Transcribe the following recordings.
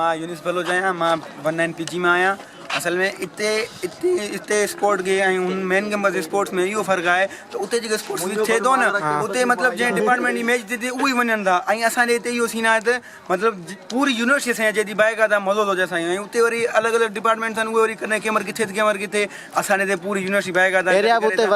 मां यूनिस बलोच आहियां। मां 19 PG में आहियां। असल में इते स्पोर्ट के उन मेन गेम स्पोर्ट्स में इहो फ़र्क़ु आहे त उते जेके स्पोर्ट्स थिए थो न उते मतिलबु जंहिं डिपार्टमेंट जी मैच थी उहे ई वञनि था। ऐं असांजे हिते इहो सीन आहे त मतिलबु पूरी यूनिवर्सिटी असांजी अचे थी बाक़ाइदा मज़ो थो अचे असांजो। ऐं उते वरी अलॻि अलॻि डिपार्टमेंट्स आहिनि उहे वरी कॾहिं कंहिं महिल किथे त कंहिं महिल किथे। असांजे हिते पूरी यूनिवर्सिटी बाक़ाइदा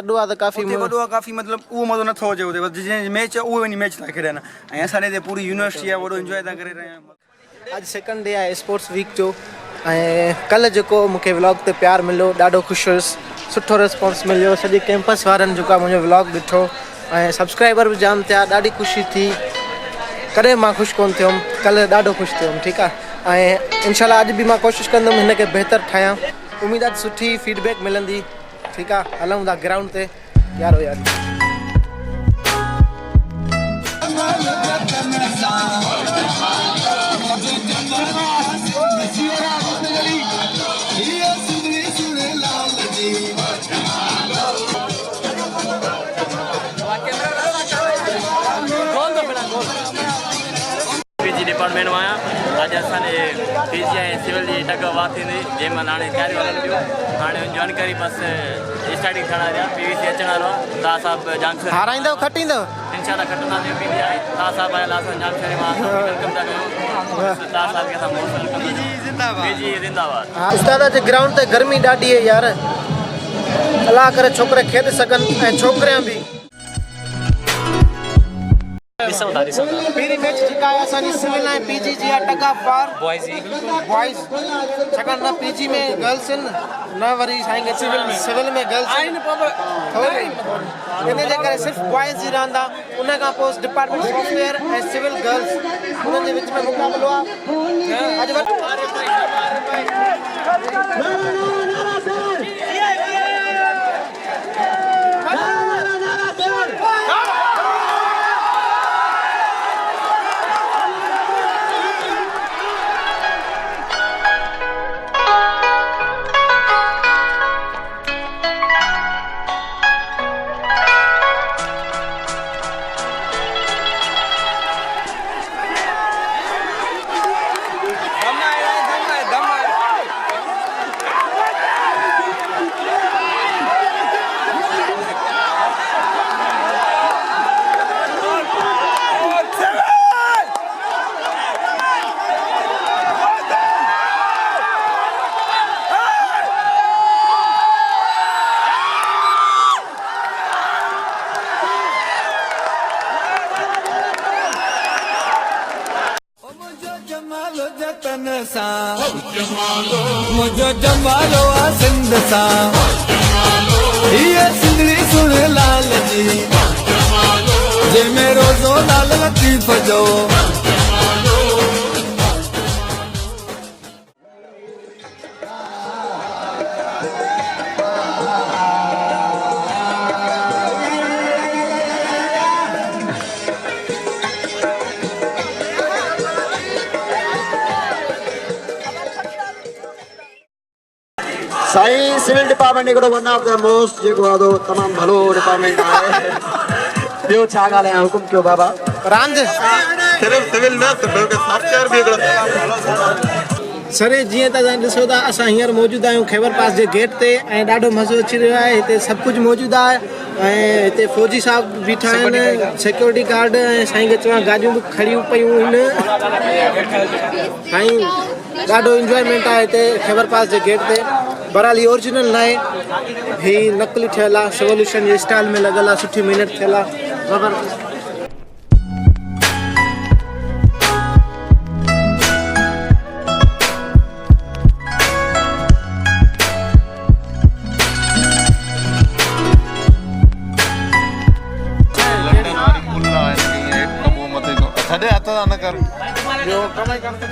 वॾो आहे काफ़ी मतिलबु उहो मज़ो नथो अचे उते बसि जंहिं मैच आहे उहे वञी मैच था खेॾनि। ऐं असांजे हिते पूरी यूनिवर्सिटी आहे वॾो इंजॉय था करे रहिया आहियूं। आज सेकंड डे आहे स्पोर्ट्स वीक जो ऐं कल्ह जेको मूंखे व्लॉग ते प्यार मिलियो ॾाढो ख़ुशि हुयुसि। सुठो रिस्पॉन्स मिलियो सॼे कैंपस वारनि जेको आहे मुंहिंजो व्लॉग ॾिठो ऐं सब्सक्राइबर बि जाम थिया। ॾाढी ख़ुशी थी। कॾहिं मां ख़ुशि कोन थियुमि, कल्ह ॾाढो ख़ुशि थियुमि। ठीकु आहे ऐं इनशाला अॼु बि मां कोशिशि कंदुमि हिनखे बहितर ठाहियां। उमेद आहे सुठी फीडबैक मिलंदी। ठीकु आहे, हलूं था ग्राउंड ते। यारो यार PG डिपार्टमेंट में आहियां। अॼु असांजे PG ऐं सिविल जी टग वाह थींदी जंहिं महिल हाणे तयारी हलनि थियूं। हाणे जानकारी बसि स्टार्टिंग थियण वारी आहे। PVC अचण वारो आहे। तव्हां साहिबु जामशेद हाराईंदव खटींदव इंशाल्लाह खटंदासीं। PG आहे तव्हां साहिबु आयल असां जामशेद मां वेलकम था कयूं। तव्हां साहिब खे असां मोस्ट वेलकम कंदासीं। PG जिंदाबाद। उस्ताद जे ग्राउंड ते गर्मी ॾाढी आहे यार। अलाह करे छोकिरे खेॾी सघनि ऐं छोकिरियां बि। पहिरीं मैच जेका आहे असांजी सिविल ऐं PG जी आहे टग ऑफ वार बॉयज़ छाकाणि न PG में गर्ल्स आहिनि न वरी साईं सिविल में गर्ल्स आहिनि। हिन जे करे सिर्फ़ु बॉयज़ जी रांदि आहे। उन खां पोइ डिपार्टमेंट सॉफ्टवेयर ऐं सिविल गर्ल्स उन्हनि जे विच में मुक़ाबिलो आहे। मुझो जमालो आ सिंध सा ये सिंधड़ी सुन लाल जी जे मेरो जो लाल लतीफ जो साईं सिविल डिपार्टमेंट हिकिड़ो वन ऑफ द मोस्ट जेको आहे तमामु भलो डिपार्टमेंट आहे। ॿियो छा ॻाल्हायां, हुकुम कयो बाबा। रांदि सिर्फ़ु सिविल न बल्कि सॉफ्टवेयर बि हिकिड़ो सर जीअं त तव्हां ॾिसो था असां हींअर मौजूदु आहियूं खैबर पास जे गेट ते ऐं ॾाढो मज़ो अची रहियो आहे। हिते सभु कुझु मौजूदु आहे ऐं हिते फौजी साहब बीठा आहिनि सिक्योरिटी गार्ड ऐं साईं खे चवां गाॾियूं बि खड़ियूं पियूं आहिनि। साईं ॾाढो इंजॉयमेंट आहे हिते खैबर पास जे गेट ते। बराली ओरिजिनल न आहे, हीअ नकली ठहियलु आहे। सिवोल्यूशन जे स्टाइल में लॻल आहे। सुठी महिनत थियल आहे। ज़बरदस्त।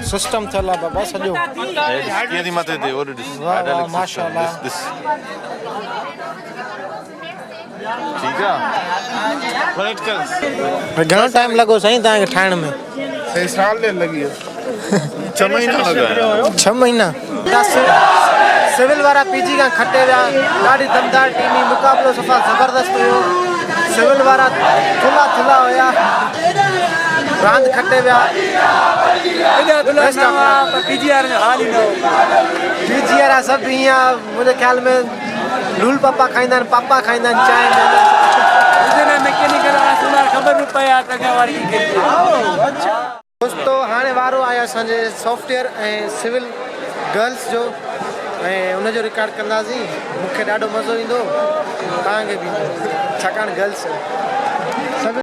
सिस्टम थियल आहे बाबा सॼो। माशाअल्लाह घणो टाइम लॻो साईं तव्हांखे ठाहिण में? 6 साल लॻी वियो। 6 महीना लॻा। 6 महीना। सिविल वारा PG खां खटे विया। ॾाढी दमदार टीमी मुक़ाबिलो सफ़ा ज़बरदस्त हुयो। सिविल वारा थुला हुया। रांदि खटे विया। पीजीआर सब हीअं मुंहिंजे ख़्याल में लूल पापा खाईंदा आहिनि, पापा खाईंदा आहिनि, चांहि दोस्तो। हाणे वारो आहे असांजे सॉफ्टवेयर ऐं सिविल गर्ल्स जो, ऐं उनजो रिकॉर्ड कंदासीं। मूंखे ॾाढो मज़ो ईंदो, तव्हांखे बि, छाकाणि गर्ल्स सभु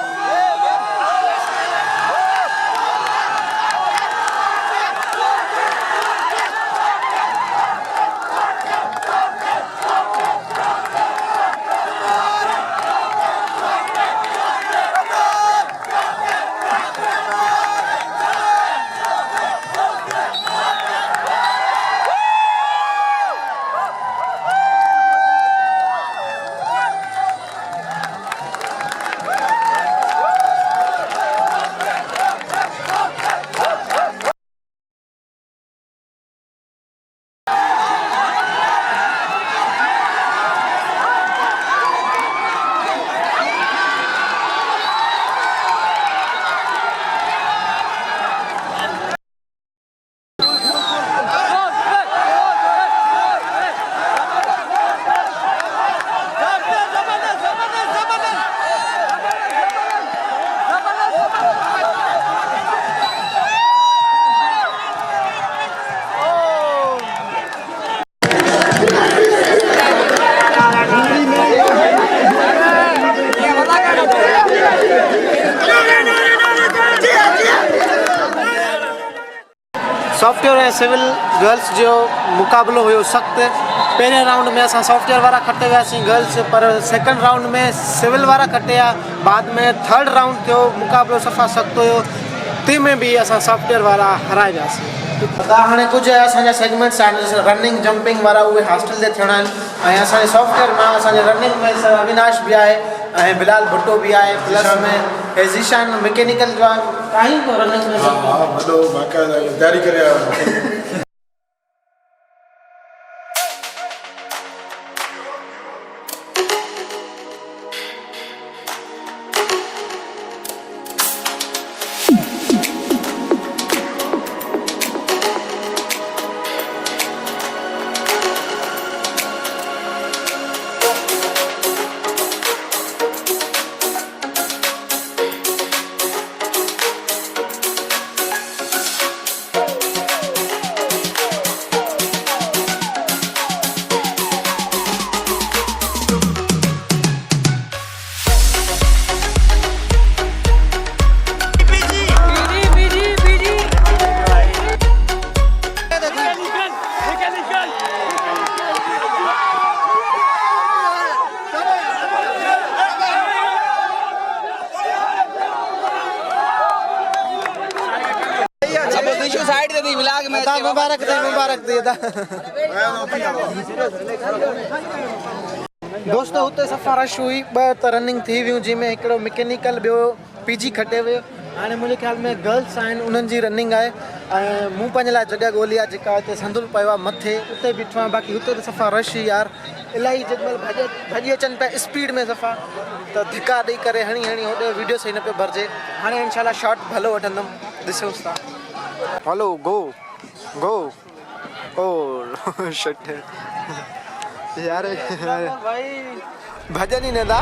सॉफ्टवेयर ऐं सिविल गर्ल्स जो मुक़ाबिलो हुयो सख़्तु। पहिरें राउंड में असां सॉफ्टवेयर वारा खटे वियासीं गर्ल्स, पर सेकंड राउंड में सिविल वारा खटिया। बाद में थर्ड राउंड थियो, मुक़ाबिलो सफ़ा सख़्तु हुयो, तंहिं में बि असां सॉफ्टवेयर वारा हराए वियासीं। त हाणे कुझु असांजा सेगमेंट्स आहिनि रनिंग जंपिंग वारा, उहे हॉस्टल ते थियणा आहिनि। ऐं असांजे सॉफ्टवेयर मां असांजे रनिंग में अविनाश बि आहे ऐं बिलाल भुट्टो बि आहे, प्लस में ज़ीशान मैकेनिकल जो आहे। काई को रनिंग में वॾो बाक़ाइदा तयारी करे आयो आहियां। मुबारक दे दोस्तों। हुते सफ़ा रश हुई, ॿ त रनिंग थी वियूं, जंहिंमें हिकिड़ो मैकेनिकल, ॿियो पीजी खटे वियो। हाणे मुंहिंजे ख़्याल में गर्ल्स आहिनि, उन्हनि जी रनिंग आहे। ऐं मूं पंहिंजे लाइ जॻह ॻोल्ही आहे जेका हिते संदुल पियो आहे मथे, उते बीठो आहे। बाक़ी हुते त सफ़ा रश ई यार, इलाही जेॾीमहिल भॼी अचनि पिया स्पीड में सफ़ा, त धिका ॾेई करे हणी होॾे वीडियो सही न पियो भरिजे। हाणे इनशाला शॉट भलो वठंदुमि, ॾिसोसि था। हलो गो गो ओ शिट यार भाई भजन ही न था।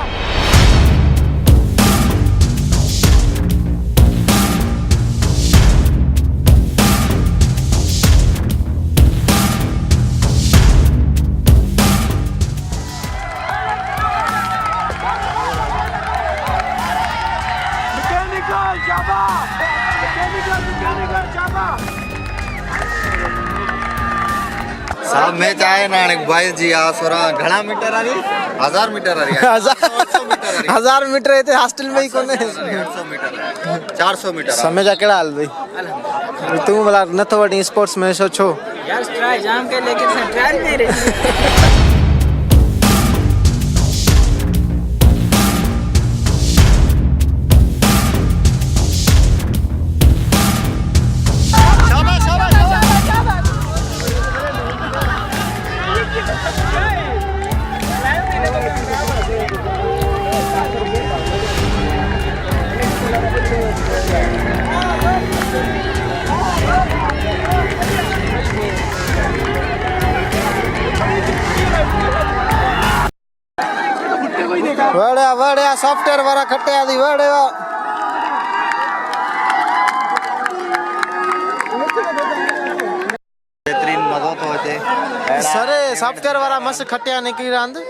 साहब मैच आए ना भाई जी आसुरा घना मीटर आ रही 1000 मीटर आ रही है 1000 मीटर इतने हॉस्टल में ही कोने 150 मीटर 400 मीटर समय जा केड़ा हाल भाई तू भला न तो वडी स्पोर्ट्स में छो छो यार ट्राई जाम के लेकिन ट्रायल नहीं रही वड़िया सॉफ्टवेयर वारा खटिया थी वड़िया बेहतरीन मज़ो तो अचे सरे सॉफ्टवेयर वारा मस्त खटिया निकिरी रांदि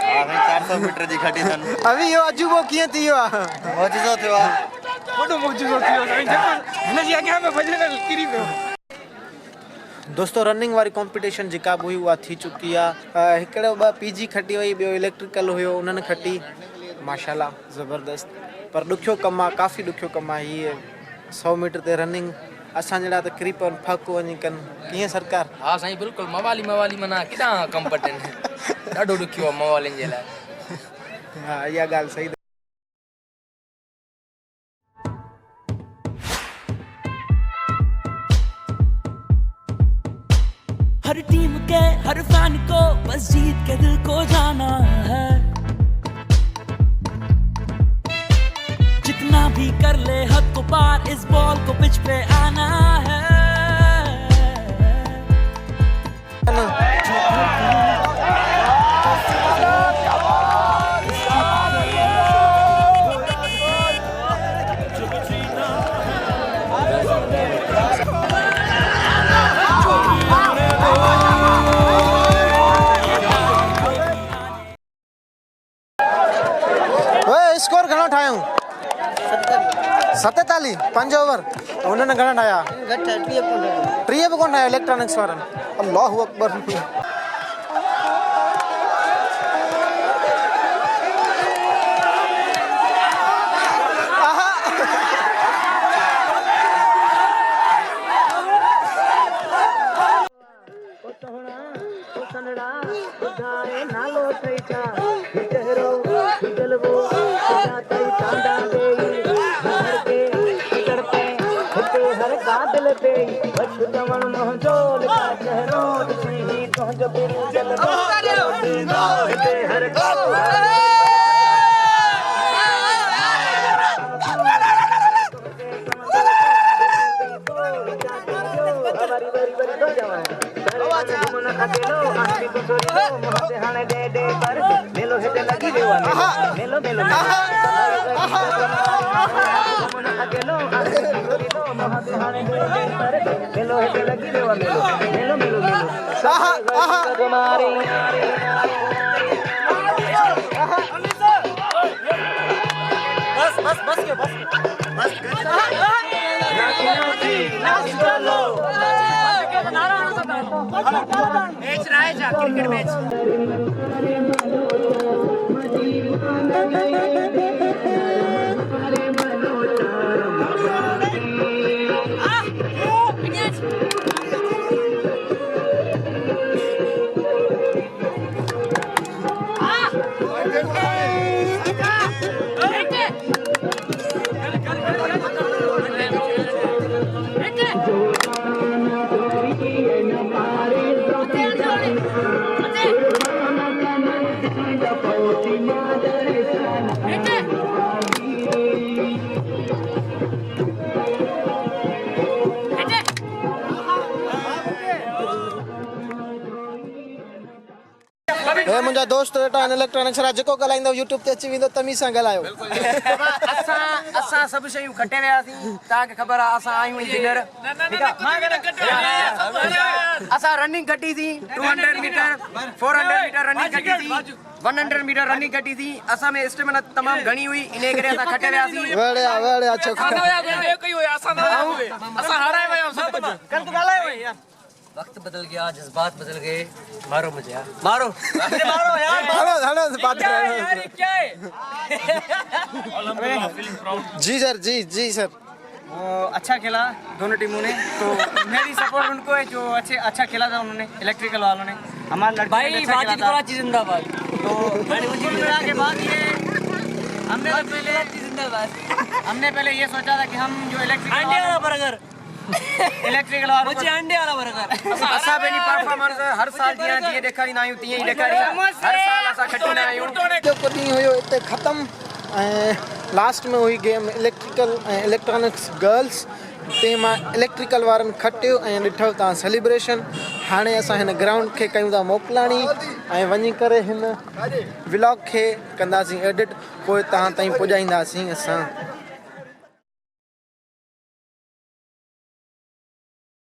हा भाई 400 मीटर जी खटी अथनि अभी इहो अजूबो कीअं थी वियो आहे मौजूदो थियो आहे वॾो मौजूदो थियो हिन जे अॻियां में भॼन किरी पियो। दोस्तों रनिंग वारी कॉम्पिटिशन जेका बि हुई उहा थी चुकी आहे हिकिड़ो ॿ पीजी खटी वई ॿियो इलेक्ट्रिकल हुयो उन्हनि खटी माशाल्लाह ज़बरदस्त पर ॾुखियो कमु आहे काफ़ी ॾुखियो कमु आहे हीअ 100 मीटर ते रनिंग असां जहिड़ा त किरी पवनि फक वञी कनि कीअं सरकार हाँ साईं बिल्कुलु मवाली माना केॾा कमु पटनि ॾाढो ॾुखियो आहे मवालियुनि जे लाइ हा इहा ॻाल्हि सही हर टीम के हर फैन को बस जीत के दिल को जाना है जितना भी कर ले हद को पार इस बॉल को पिच पे आना है स्कोर घणो ठाहियूं 47 5 ओवर उन्हनि घणा ठाहिया 30 बि कोन ठाहिया इलेक्ट्रॉनिक्स वारनि अल्लाहु अकबर क्रिकेट मैच मुंहिंजा दोस्त वेठा आहिनि इलेक्ट्रॉनिक्स वारा जेको ॻाल्हाईंदो यूट्यूब ते अची वेंदो तमीज़ सां ॻाल्हायो असां सभु शयूं खटे वियासीं तव्हांखे ख़बर आहे असां आहियूं इंजीनियर असां रनिंग कटीसीं 200 मीटर 400 मीटर रनिंग कटीसीं 100 मीटर रनिंग कटीसीं असां में स्टेमिना तमामु घणी हुई इन करे असां खटे वियासीं वक्त बदल गया जज्बात बदल गए मारो मुझे यार मारो यार क्या है जी सर जी सर अच्छा खेला दोनों टीमों ने तो मेरी सपोर्ट उनको है जो अच्छा खेला था उन्होंने इलेक्ट्रिकल वालों ने हमारा लड़का भाई वाजिद कराची जिंदाबाद तो मिला के बाद ये हमने पहले ये सोचा था कि हम जो इलेक्ट्रिकल बर्गर इलेक्ट्रिकल वालों मुझे अंडे वाला बर्गर असा बेनी परफॉर्मेंस हर साल जीअं जीअं ॾेखारींदा आहियूं तीअं ई ॾेखारी हर साल असां खटींदा आहियूं जेको ॾींहुं हुयो हिते ख़तमु ऐं लास्ट में हुई गेम इलेक्ट्रिकल ऐं इलेक्ट्रॉनिक्स गर्ल्स ते मां इलेक्ट्रिकल वारनि खटियो ऐं ॾिठो तव्हां सेलिब्रेशन। हाणे असां हिन ग्राउंड खे कयूं था मोकिलाणी ऐं वञी करे हिन व्लॉग खे कंदासीं एडिट, पोइ तव्हां ताईं पुॼाईंदासीं असां।